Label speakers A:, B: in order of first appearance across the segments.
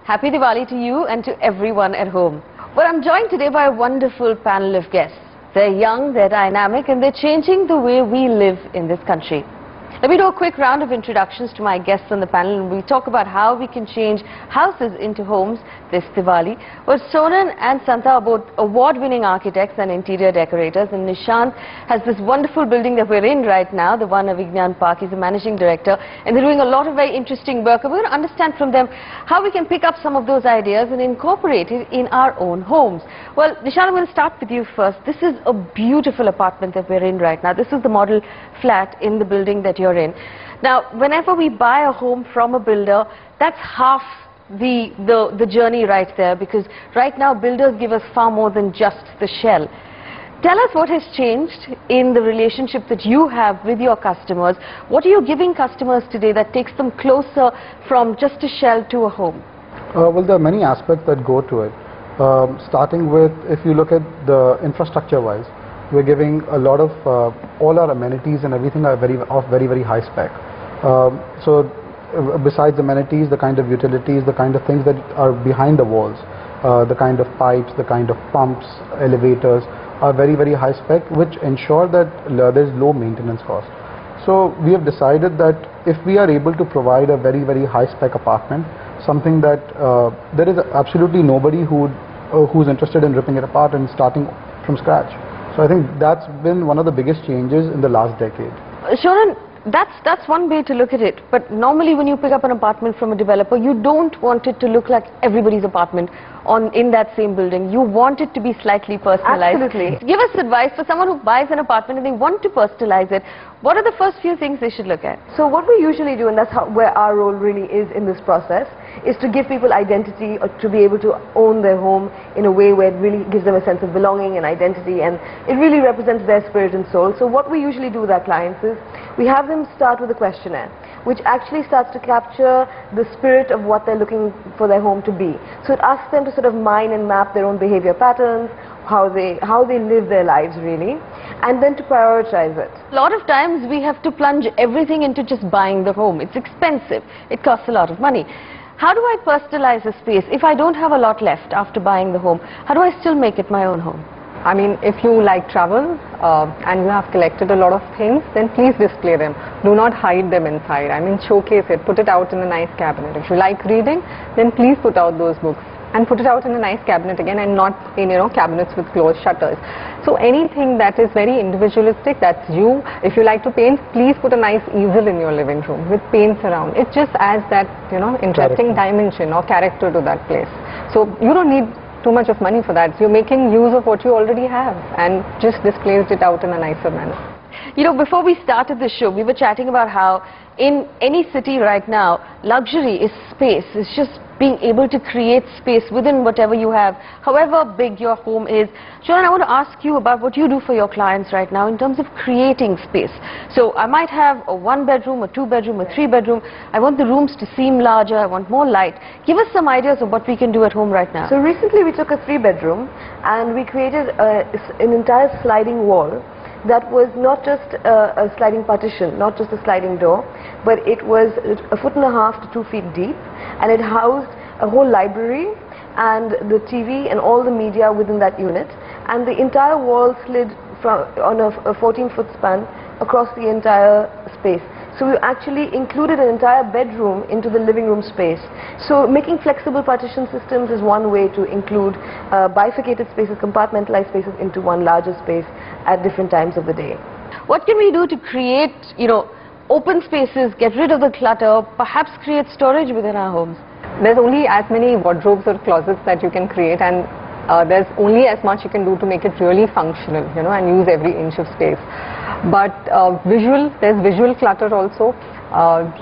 A: Happy Diwali to you and to everyone at home. Well, I'm joined today by a wonderful panel of guests. They're young, they're dynamic, and they're changing the way we live in this country. Let me do a quick round of introductions to my guests on the panel, and we talk about how we can change houses into homes this Diwali. Well, Sonan and Santa are both award-winning architects and interior decorators, and Nishant has this wonderful building that we're in right now, the one of Vignan Park. He's a managing director, and they're doing a lot of very interesting work. And we're going to understand from them how we can pick up some of those ideas and incorporate it in our own homes. Well, Nishant, I'm going to start with you first. This is a beautiful apartment that we're in right now. This is the model flat in the building that you're in. Now, whenever we buy a home from a builder, that's half the journey right there, because right now builders give us far more than just the shell. Tell us what has changed in the relationship that you have with your customers. What are you giving customers today that takes them closer from just a shell to a home?
B: Well, there are many aspects that go to it. Starting with, if you look at the infrastructure-wise, we're giving a lot of, all our amenities and everything are very high spec. So besides amenities, the kind of utilities, the kind of things that are behind the walls, the kind of pipes, the kind of pumps, elevators are very high spec, which ensure that there's low maintenance cost. So we have decided that if we are able to provide a very high spec apartment, something that there is absolutely nobody who's interested in ripping it apart and starting from scratch. So I think that's been one of the biggest changes in the last decade.
A: Shonan, that's one way to look at it. But normally when you pick up an apartment from a developer, you don't want it to look like everybody's apartment in that same building. You want it to be slightly personalized.
C: Absolutely.
A: Give us advice for someone who buys an apartment and they want to personalize it. What are the first few things they should look at?
C: So what we usually do, and that's where our role really is in this process, is to give people identity, or to be able to own their home in a way where it really gives them a sense of belonging and identity, and it really represents their spirit and soul. So what we usually do with our clients is we have them start with a questionnaire, which actually starts to capture the spirit of what they're looking for their home to be. So it asks them to sort of mine and map their own behavior patterns, how they live their lives really, and then to prioritize it.
A: A lot of times we have to plunge everything into just buying the home. It's expensive. It costs a lot of money. How do I personalize a space if I don't have a lot left after buying the home? How do I still make it my own home?
D: I mean, if you like travel and you have collected a lot of things, then please display them. Do not hide them inside. I mean, showcase it. Put it out in a nice cabinet. If you like reading, then please put out those books and put it out in a nice cabinet again, and not in, cabinets with closed shutters. So anything that is very individualistic, that's you. If you like to paint, please put a nice easel in your living room with paints around. It just adds that, interesting dimension or character to that place. So you don't need too much of money for that. You're making use of what you already have and just displays it out in a nicer manner.
A: Before we started the show, we were chatting about how in any city right now, luxury is space. It's just being able to create space within whatever you have, however big your home is. Shonan, I want to ask you about what you do for your clients right now in terms of creating space. So I might have a 1-bedroom, a 2-bedroom, a 3-bedroom. I want the rooms to seem larger. I want more light. Give us some ideas of what we can do at home right now.
C: So recently we took a 3-bedroom and we created an entire sliding wall that was not just a sliding partition, not just a sliding door, but it was 1.5 to 2 feet deep, and it housed a whole library and the TV and all the media within that unit, and the entire wall slid on a 14-foot span across the entire space. So we actually included an entire bedroom into the living room space. So making flexible partition systems is one way to include bifurcated spaces, compartmentalized spaces into one larger space at different times of the day.
A: What can we do to create, open spaces, get rid of the clutter, perhaps create storage within our homes?
D: There's only as many wardrobes or closets that you can create, and there's only as much you can do to make it really functional, and use every inch of space. But there's visual clutter also.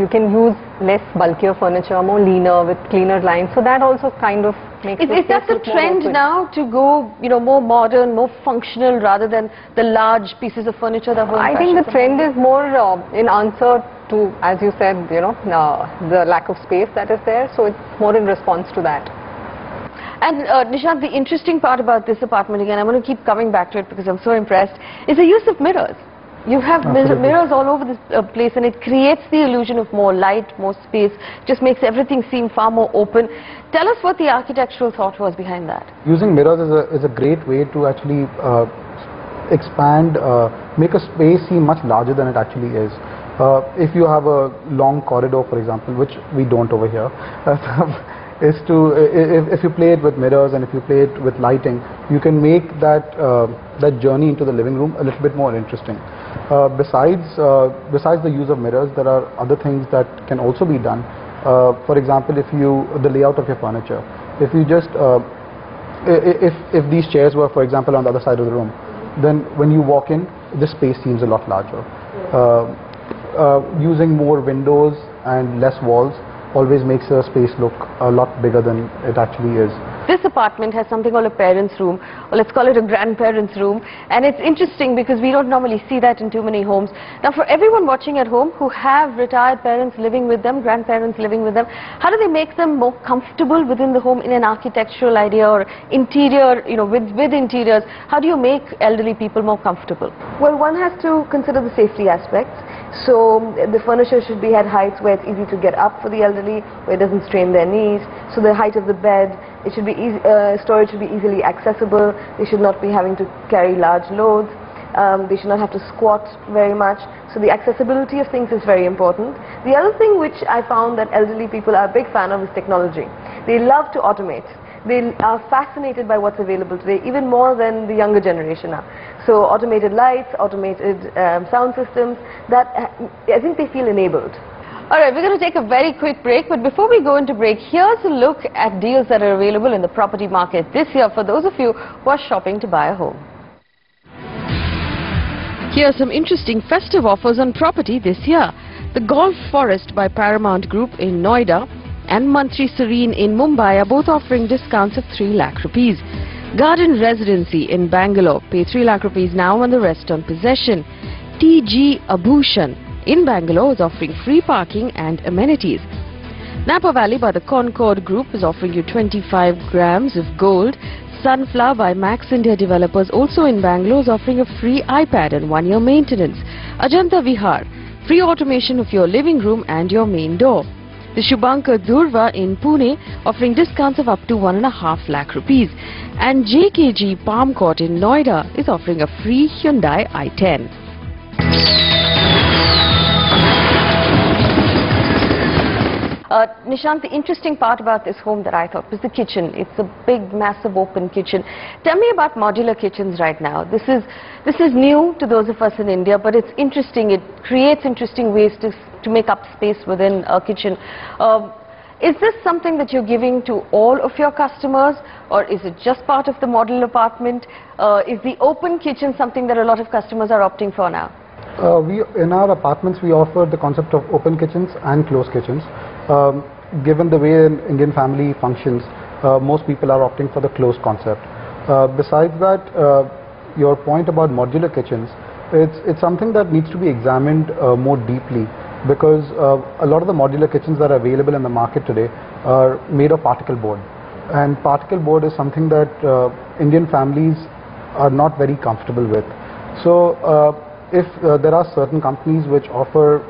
D: You can use less bulkier furniture, more leaner with cleaner lines. So that also kind of makes
A: Is that the trend now to go, more modern, more functional rather than the large pieces of furniture that were in fashion?
D: I think the trend is more in answer to, as you said, the lack of space that is there. So it's more in response to that.
A: And Nishant, the interesting part about this apartment, again, I'm going to keep coming back to it because I'm so impressed, is the use of mirrors. You have mirrors all over this place, and it creates the illusion of more light, more space, just makes everything seem far more open. Tell us what the architectural thought was behind that.
B: Using mirrors is a great way to actually expand, make a space seem much larger than it actually is. If you have a long corridor, for example, which we don't over here, is to, if you play it with mirrors and if you play it with lighting, you can make that that journey into the living room a little bit more interesting. Besides the use of mirrors, there are other things that can also be done. For example, the layout of your furniture. If you just if these chairs were, for example, on the other side of the room, then when you walk in, the space seems a lot larger. Using more windows and less walls always makes a space look a lot bigger than it actually is.
A: This apartment has something called a parents' room, or let's call it a grandparents' room, and it's interesting because we don't normally see that in too many homes. Now, for everyone watching at home who have retired parents living with them, grandparents living with them, how do they make them more comfortable within the home in an architectural idea or interior, you know, with interiors? How do you make elderly people more comfortable?
C: Well, one has to consider the safety aspects. So the furniture should be at heights where it's easy to get up for the elderly, where it doesn't strain their knees. So the height of the bed, it should be easy, storage should be easily accessible. They should not be having to carry large loads. They should not have to squat very much. So the accessibility of things is very important. The other thing which I found that elderly people are a big fan of is technology. They love to automate. They are fascinated by what's available today, even more than the younger generation are. So automated lights, automated sound systems, that I think they feel enabled.
A: Alright, we're going to take a very quick break, but before we go into break, here's a look at deals that are available in the property market this year for those of you who are shopping to buy a home. Here are some interesting festive offers on property this year. The Golf Forest by Paramount Group in Noida and Mantri Serene in Mumbai are both offering discounts of 3 lakh rupees. Garden Residency in Bangalore, pay 3 lakh rupees now and the rest on possession. TG Abhushan in Bangalore is offering free parking and amenities. Napa Valley by the Concorde Group is offering you 25 grams of gold. Sunflower by Max India Developers, also in Bangalore, is offering a free iPad and 1-year maintenance. Ajantha Vihar, free automation of your living room and your main door. The Shubhankar Durva in Pune offering discounts of up to 1.5 lakh rupees. And JKG Palm Court in Noida is offering a free Hyundai i10. Nishant, the interesting part about this home that I thought was the kitchen. It's a big, massive open kitchen. Tell me about modular kitchens right now. This is new to those of us in India, but it's interesting. It creates interesting ways to make up space within a kitchen. Is this something that you're giving to all of your customers, or is it just part of the model apartment? Is the open kitchen something that a lot of customers are opting for now?
B: In our apartments, we offer the concept of open kitchens and closed kitchens. Given the way an Indian family functions, most people are opting for the closed concept. Besides that, your point about modular kitchens, it's something that needs to be examined more deeply, because a lot of the modular kitchens that are available in the market today are made of particle board, and particle board is something that Indian families are not very comfortable with. So if there are certain companies which offer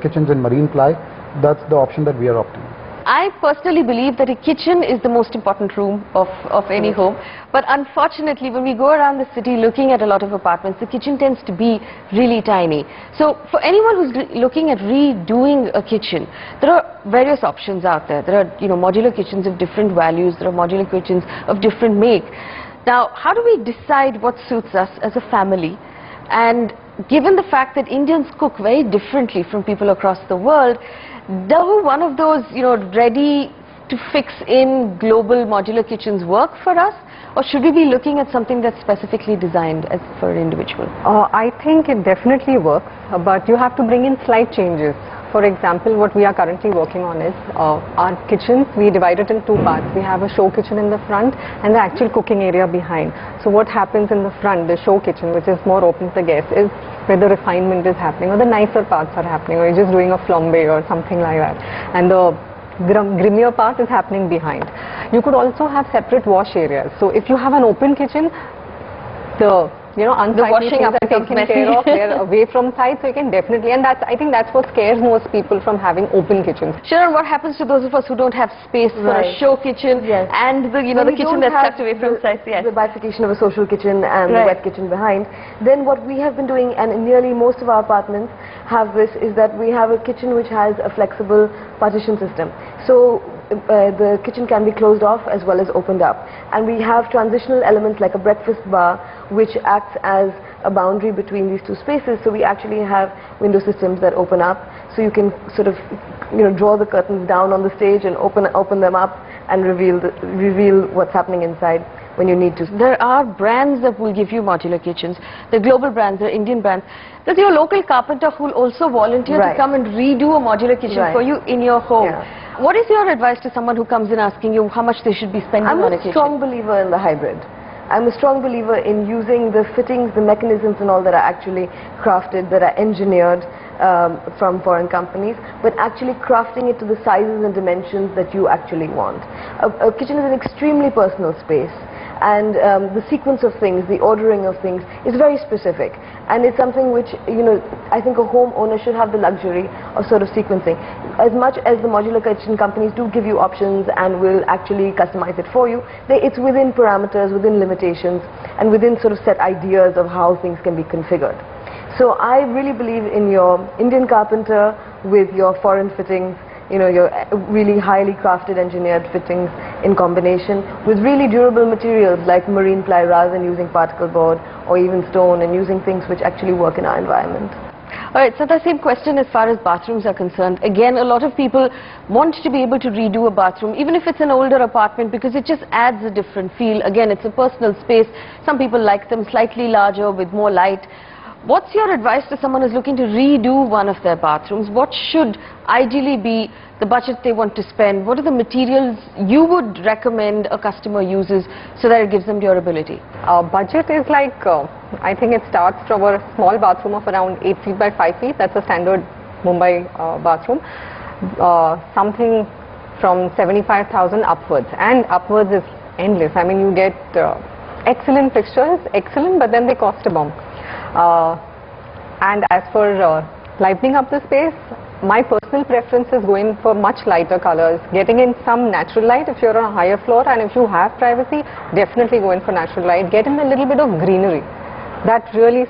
B: kitchens in marine ply, that's the option that we are opting.
A: I personally believe that a kitchen is the most important room of any home, but unfortunately when we go around the city looking at a lot of apartments, the kitchen tends to be really tiny. So for anyone who's looking at redoing a kitchen, there are various options out there. There are, you know, modular kitchens of different values, there are modular kitchens of different make. Now, how do we decide what suits us as a family? And given the fact that Indians cook very differently from people across the world, do one of those, you know, ready to fix in global modular kitchens work for us, or should we be looking at something that's specifically designed as for an individual?
D: I think it definitely works, but you have to bring in slight changes. For example, what we are currently working on is our kitchens. We divide it in 2 parts. We have a show kitchen in the front and the actual cooking area behind. So what happens in the front, the show kitchen, which is more open to the guests, is where the refinement is happening, or the nicer parts are happening, or you're just doing a flambe or something like that. And the grimier part is happening behind. You could also have separate wash areas. So if you have an open kitchen, the you know, unsightly
A: washing
D: things
A: up
D: are
A: becomes
D: taken
A: messy.
D: care of. They're away from sight, so you can definitely, and I think that's what scares most people from having open kitchens.
A: Sharon, what happens to those of us who don't have space for a show kitchen and the, the kitchen that's tucked away from sight? Yes.
C: The bifurcation of a social kitchen and the wet kitchen behind. Then what we have been doing, and in nearly most of our apartments have this, is that we have a kitchen which has a flexible partition system. So the kitchen can be closed off as well as opened up, and we have transitional elements like a breakfast bar which acts as a boundary between these two spaces. So we actually have window systems that open up, so you can sort of draw the curtains down on the stage and open them up and reveal what's happening inside when you need to.
A: There are brands that will give you modular kitchens. They're global brands, they're Indian brands. There's your local carpenter who will also volunteer to come and redo a modular kitchen for you in your home. What is your advice to someone who comes in asking you how much they should be spending on a kitchen?
C: I'm a strong believer in the hybrid. I'm a strong believer in using the fittings, the mechanisms and all that are actually crafted, that are engineered from foreign companies, but actually crafting it to the sizes and dimensions that you actually want. A kitchen is an extremely personal space, and the sequence of things, the ordering of things is very specific, and it's something which I think a homeowner should have the luxury of sort of sequencing. As much as the modular kitchen companies do give you options and will actually customize it for you, it's within parameters, within limitations, and within sort of set ideas of how things can be configured. So I really believe in your Indian carpenter with your foreign fittings, your really highly crafted engineered fittings in combination with really durable materials like marine ply, rather than using particle board or even stone, and using things which actually work in our environment.
A: Alright, so the same question as far as bathrooms are concerned. Again, a lot of people want to be able to redo a bathroom, even if it's an older apartment, because it just adds a different feel. Again, it's a personal space. Some people like them slightly larger with more light. What's your advice to someone who's looking to redo one of their bathrooms? What should ideally be the budget they want to spend? What are the materials you would recommend a customer uses so that it gives them durability?
D: Budget is like, I think it starts from a small bathroom of around 8 feet by 5 feet. That's a standard Mumbai bathroom. Something from 75,000 upwards, and upwards is endless. I mean, you get excellent fixtures, but then they cost a bomb. And as for livening up the space, my personal preference is going for much lighter colors, getting in some natural light if you're on a higher floor, and if you have privacy, definitely go in for natural light. Get in a little bit of greenery. That really,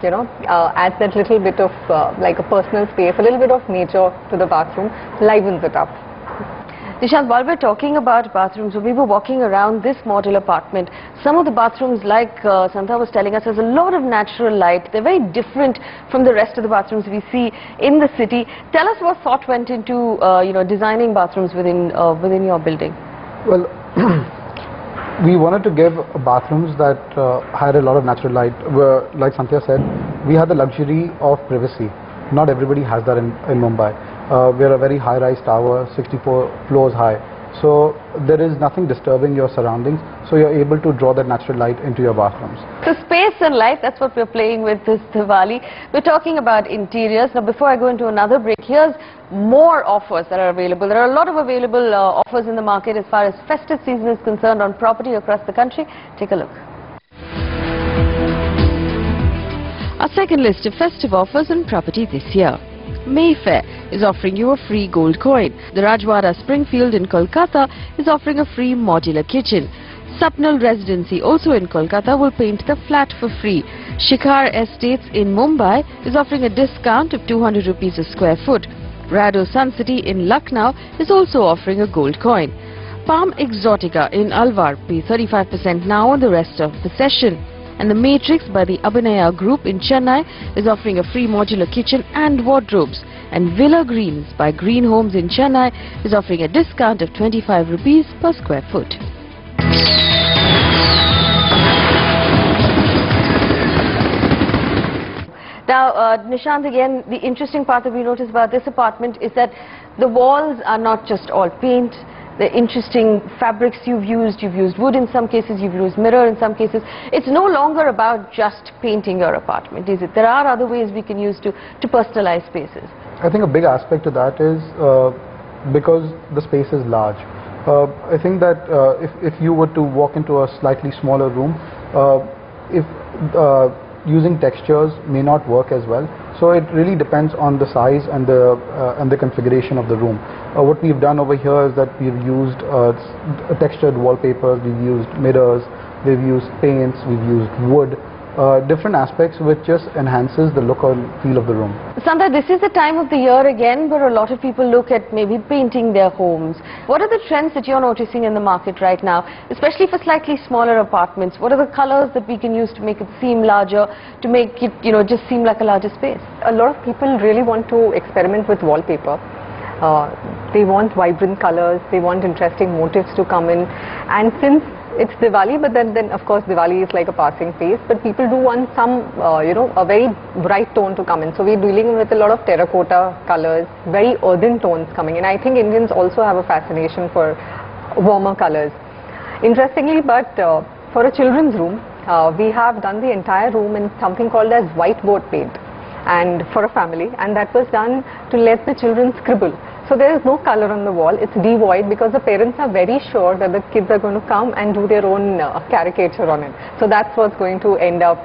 D: adds that little bit of like a personal space, a little bit of nature to the bathroom, livens it up.
A: Nishant, while we're talking about bathrooms, when we were walking around this model apartment, some of the bathrooms, like Santha was telling us, has a lot of natural light. They're very different from the rest of the bathrooms we see in the city. Tell us what thought went into designing bathrooms within your building.
B: Well, we wanted to give bathrooms that had a lot of natural light. Like Santha said, we had the luxury of privacy. Not everybody has that in Mumbai. We're a very high-rise tower, 64 floors high. So there is nothing disturbing your surroundings. So you're able to draw that natural light into your bathrooms.
A: So space and light, that's what we're playing with this Diwali. We're talking about interiors. Now before I go into another break, here's more offers that are available. There are a lot of available offers in the market as far as festive season is concerned on property across the country. Take a look. Our second list of festive offers on property this year. Mayfair is offering you a free gold coin. The Rajwada Springfield in Kolkata is offering a free modular kitchen. Sapnal Residency, also in Kolkata, will paint the flat for free. Shikhar Estates in Mumbai is offering a discount of 200 rupees a square foot. Rado Sun City in Lucknow is also offering a gold coin. Palm Exotica in Alwar pays 35% now on the rest of the session. And the Matrix by the Abhinaya Group in Chennai is offering a free modular kitchen and wardrobes. And Villa Greens by Green Homes in Chennai is offering a discount of 25 rupees per square foot. Now, Nishant, again, the interesting part that we noticed about this apartment is that the walls are not just all paint. The interesting fabrics you've used wood in some cases, you've used mirror in some cases. It's no longer about just painting your apartment, is it? There are other ways we can use to personalize spaces.
B: I think a big aspect to that is because the space is large. I think that if you were to walk into a slightly smaller room, if using textures may not work as well. So it really depends on the size and the configuration of the room. What we've done over here is that we've used textured wallpapers, we've used mirrors, we've used paints, we've used wood, different aspects which just enhances the look or feel of the room.
A: Sandra, this is the time of the year again where a lot of people look at maybe painting their homes. What are the trends that you're noticing in the market right now, especially for slightly smaller apartments? What are the colors that we can use to make it seem larger, to make it, you know, just seem like a larger space?
D: A lot of people really want to experiment with wallpaper. They want vibrant colors, they want interesting motifs to come in, and since it's Diwali, but then of course Diwali is like a passing phase, but people do want some, you know, a very bright tone to come in. So we're dealing with a lot of terracotta colors, very earthen tones coming in. I think Indians also have a fascination for warmer colors. Interestingly, but for a children's room, we have done the entire room in something called as whiteboard paint, and for a family, and that was done to let the children scribble. So there is no color on the wall, it's devoid, because the parents are very sure that the kids are going to come and do their own caricature on it. So that's what's going to end up,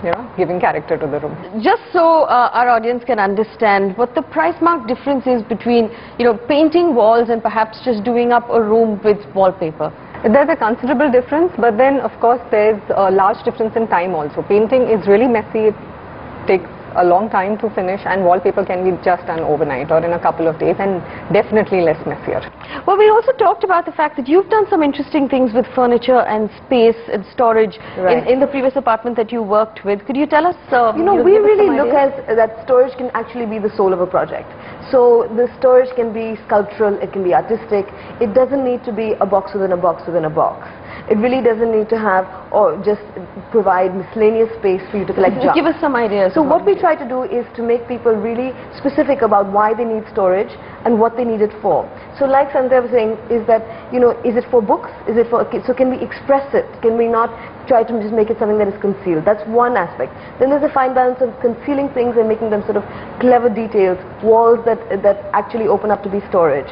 D: you know, giving character to the room.
A: Just so our audience can understand what the price mark difference is between, you know, painting walls and perhaps just doing up a room with wallpaper.
D: There's a considerable difference, but then of course there's a large difference in time also. Painting is really messy, it takes a long time to finish, and wallpaper can be just done overnight or in a couple of days, and definitely less messier.
A: Well, we also talked about the fact that you've done some interesting things with furniture and space and storage in the previous apartment that you worked with. Could you tell us?
C: You know, we really look at that storage can actually be the soul of a project. So the storage can be sculptural, it can be artistic. It doesn't need to be a box within a box within a box. It really doesn't need to have or just provide miscellaneous space for you to collect junk.
A: Give us some ideas.
C: So what we try to do is to make people really specific about why they need storage and what they need it for. So like Sandra was saying, is that, you know, is it for books? Is it for, so can we express it? Can we not try to just make it something that is concealed? That's one aspect. Then there's a fine balance of concealing things and making them sort of clever details, walls that actually open up to be storage,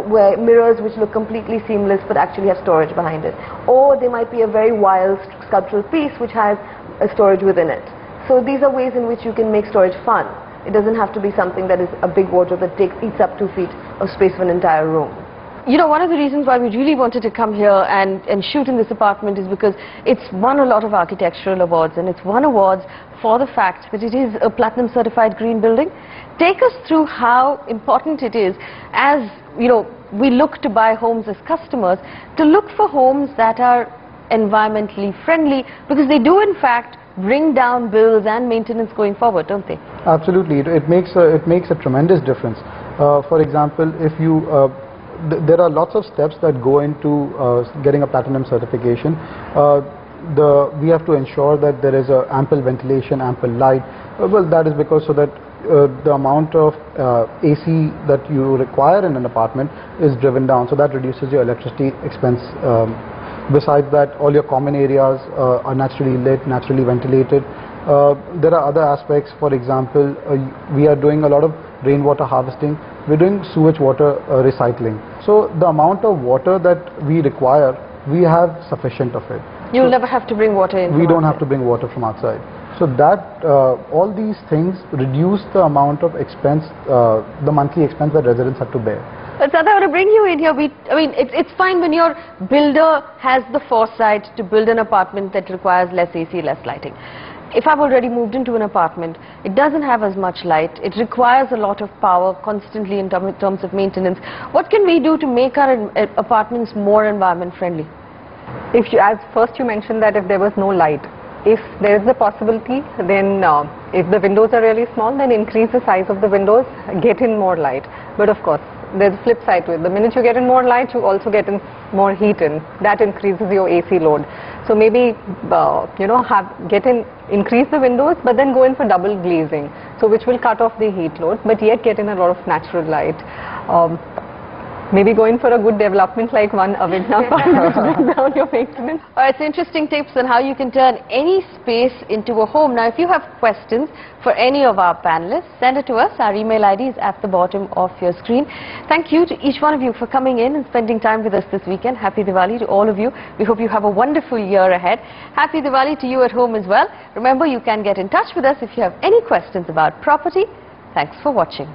C: where mirrors which look completely seamless but actually have storage behind it. Or they might be a very wild sculptural piece which has a storage within it. So these are ways in which you can make storage fun. It doesn't have to be something that is a big wardrobe that eats up 2 feet of space of an entire room.
A: You know, one of the reasons why we really wanted to come here and shoot in this apartment is because it's won a lot of architectural awards, and it's won awards for the fact that it is a platinum certified green building. Take us through how important it is, as you know, we look to buy homes as customers, to look for homes that are environmentally friendly, because they do in fact bring down bills and maintenance going forward, don't they?
B: Absolutely, it makes a tremendous difference. For example, if you there are lots of steps that go into getting a platinum certification. We have to ensure that there is ample ventilation, ample light. Well, that is because so that the amount of AC that you require in an apartment is driven down, so that reduces your electricity expense. Besides that, all your common areas are naturally lit, naturally ventilated. There are other aspects. For example, we are doing a lot of rainwater harvesting. We're doing sewage water recycling. So the amount of water that we require, we have sufficient of it.
A: You'll never have to bring water in.
B: We don't have to bring water from outside. So that all these things reduce the amount of expense, the monthly expense that residents have to bear.
A: Sadha, I want to bring you in here. I mean, it's fine when your builder has the foresight to build an apartment that requires less AC, less lighting. If I've already moved into an apartment, it doesn't have as much light, it requires a lot of power constantly in terms of maintenance. What can we do to make our apartments more environment friendly?
D: If you, as first you mentioned that if there was no light, if there is the possibility, then if the windows are really small, then increase the size of the windows, get in more light. But of course, there's a flip side to it. The minute you get in more light, you also get in more heat in. That increases your AC load. So maybe, you know, increase the windows, but then go in for double glazing, so which will cut off the heat load, but yet get in a lot of natural light. Maybe go in for a good development like one Avigna Farm, bring down your maintenance.
A: It's interesting tips on how you can turn any space into a home. Now, if you have questions for any of our panelists, send it to us. Our email ID is at the bottom of your screen. Thank you to each one of you for coming in and spending time with us this weekend. Happy Diwali to all of you. We hope you have a wonderful year ahead. Happy Diwali to you at home as well. Remember, you can get in touch with us if you have any questions about property. Thanks for watching.